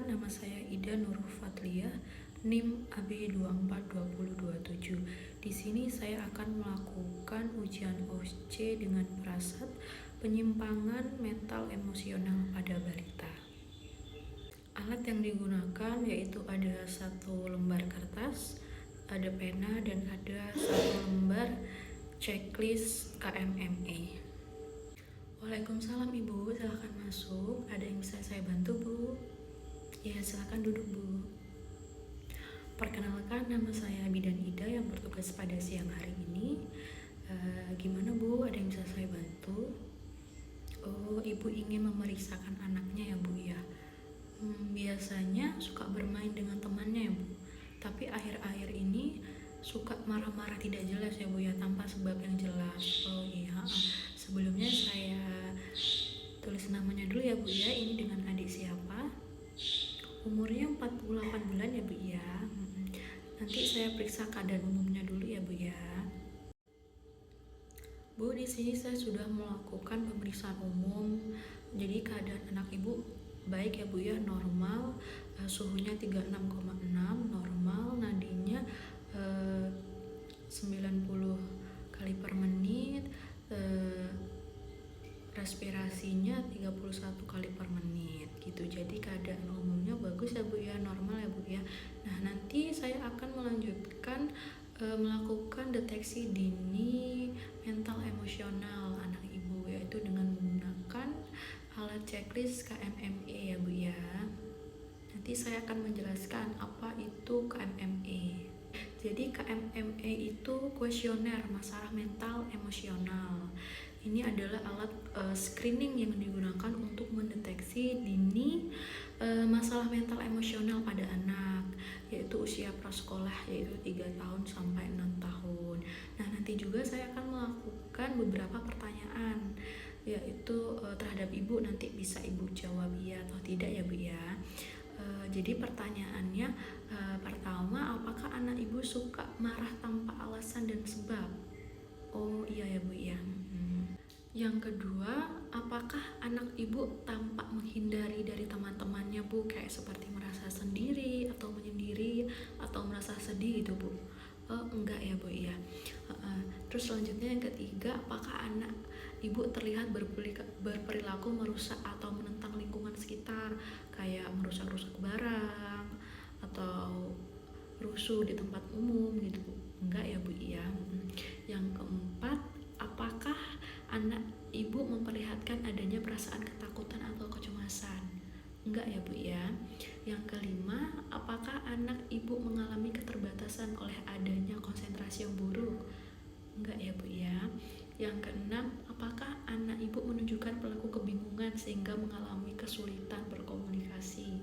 Perkenalkan, nama saya Ida Nurul Fatliah, NIM AB242027. Di sini saya akan melakukan ujian OSCE dengan prasat penyimpangan mental emosional pada balita. Alat yang digunakan yaitu ada satu lembar kertas, ada pena, dan ada satu lembar checklist KMME. Waalaikumsalam Ibu, silahkan masuk. Ada yang bisa saya bantu Bu? Ya, silahkan duduk Bu. Perkenalkan, nama saya Bidan Ida yang bertugas pada siang hari ini. Gimana Bu, ada yang bisa saya bantu? Oh, Ibu ingin memeriksakan anaknya ya Bu ya? Biasanya suka bermain dengan temannya ya Bu, tapi akhir-akhir ini suka marah-marah tidak jelas ya Bu ya, tanpa sebab yang jelas. Oh iya, sebelumnya saya tulis namanya dulu ya Bu ya. Ini dengan adik siapa? Umurnya 48 bulan ya Bu ya. Nanti saya periksa keadaan umumnya dulu ya Bu ya. Bu, di sini saya sudah melakukan pemeriksaan umum. Jadi keadaan anak Ibu baik ya Bu ya, normal, suhunya 36,6, normal, nadinya 90 kali per menit, respirasinya 31 kali per menit gitu. Jadi keadaan umumnya bagus ya Bu ya, normal ya Bu ya. Nah, nanti saya akan melanjutkan melakukan deteksi dini mental emosional anak Ibu, yaitu dengan menggunakan alat checklist KMME ya Bu ya. Nanti saya akan menjelaskan apa itu KMME. Jadi KMME itu kuesioner masalah mental emosional. Ini adalah alat screening yang digunakan untuk mendeteksi dini masalah mental emosional pada anak, yaitu usia prasekolah, yaitu 3 tahun sampai 6 tahun. Nah, nanti juga saya akan melakukan beberapa pertanyaan, yaitu terhadap Ibu, nanti bisa Ibu jawab iya atau tidak ya Bu ya. Jadi pertanyaannya, pertama, apakah anak Ibu suka marah tanpa alasan dan sebab? Oh iya ya Bu ya. Yang kedua, apakah anak Ibu tampak menghindari dari teman-temannya Bu, kayak seperti merasa sendiri atau menyendiri atau merasa sedih gitu Bu? Enggak ya Bu ya. Terus selanjutnya yang ketiga, apakah anak Ibu terlihat berperilaku merusak atau menentang lingkungan sekitar, kayak merusak-rusak barang atau rusuh di tempat umum gitu Bu? Enggak ya Bu ya. Yang keempat, apakah anak Ibu memperlihatkan adanya perasaan ketakutan atau kecemasan? Enggak ya Bu ya. Yang kelima, apakah anak Ibu mengalami keterbatasan oleh adanya konsentrasi yang buruk? Enggak ya Bu ya. Yang keenam, apakah anak Ibu menunjukkan perilaku kebingungan sehingga mengalami kesulitan berkomunikasi?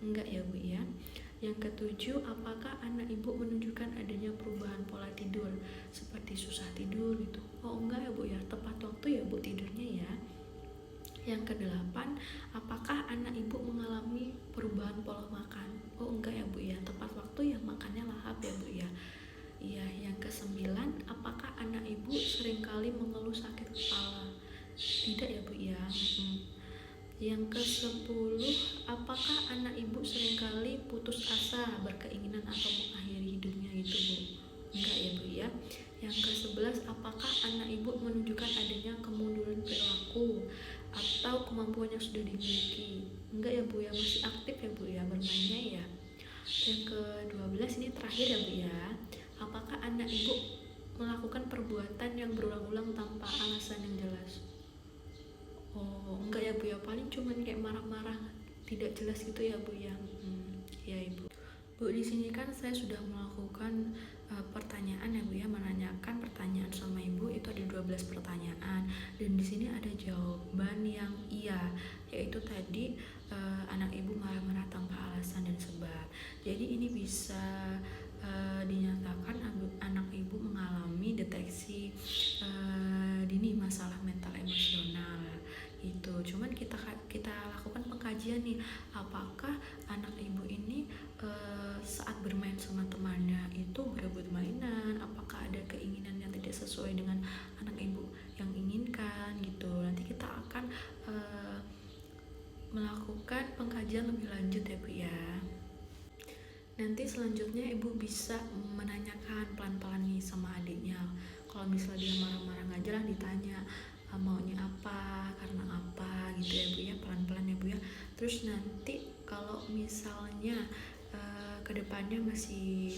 Enggak ya Bu ya. Yang ketujuh, apakah anak Ibu menunjukkan adanya perubahan pola tidur seperti susah tidur gitu? Oh enggak ya Bu ya, tepat waktu ya Bu tidurnya ya. Yang kedelapan, apakah anak Ibu mengalami perubahan pola makan? Oh enggak ya Bu ya, tepat waktu ya, makannya lahap ya Bu ya. Iya. Yang kesembilan, apakah anak Ibu seringkali mengeluh sakit kepala? Tidak ya Bu ya. Yang ke-10, apakah anak Ibu seringkali putus asa, berkeinginan atau mengakhiri hidupnya gitu Bu? Enggak ya Bu ya. Yang ke-11, apakah anak Ibu menunjukkan adanya kemunduran perilaku atau kemampuan yang sudah dimiliki? Enggak ya Bu ya, masih aktif ya Bu ya bermainnya ya. Yang ke-12 ini terakhir ya Bu ya. Apakah anak Ibu melakukan perbuatan yang berulang-ulang tanpa alasan yang jelas? Oh enggak ya Bu ya, paling cuman kayak marah-marah tidak jelas gitu ya Bu ya. Ya Ibu. Bu, di sini kan saya sudah melakukan pertanyaan ya Bu ya, menanyakan pertanyaan sama Ibu, itu ada 12 pertanyaan, dan di sini ada jawaban yang iya, yaitu tadi anak Ibu marah-marah tanpa alasan dan sebab. Jadi ini bisa dinyatakan anak Ibu mengalami deteksi dini masalah mental emosional itu. Cuman kita lakukan pengkajian nih, apakah anak Ibu ini saat bermain sama temannya itu berebut mainan, apakah ada keinginan yang tidak sesuai dengan anak Ibu yang inginkan gitu. Nanti kita akan melakukan pengkajian lebih lanjut ya Bu ya. Nanti selanjutnya ibu bisa menanyakan pelan-pelan nih sama adiknya. Kalau misalnya dia marah-marah nggak jelas ditanya maunya apa, karena apa gitu ya Bu ya, pelan-pelan ya Bu ya. Terus nanti kalau misalnya kedepannya masih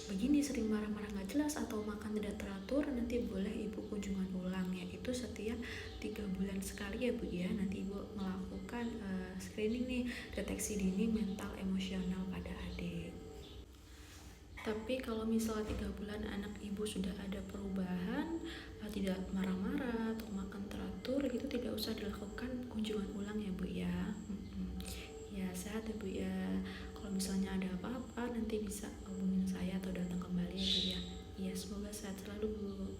begini sering marah-marah nggak jelas atau makan tidak teratur, nanti boleh ibu kunjungan ulang ya, itu setiap 3 bulan sekali ya Bu ya. Nanti ibu melakukan screening nih, deteksi dini mental emosional pada adik. Tapi kalau misalnya 3 bulan anak ibu sudah ada perubahan, tidak marah-marah atau makan teratur, itu tidak usah dilakukan kunjungan ulang ya Bu ya. Ya sehat ya Bu ya. Kalau misalnya ada apa-apa nanti bisa hubungin saya atau datang kembali ya Bu ya. Ya semoga sehat selalu Bu.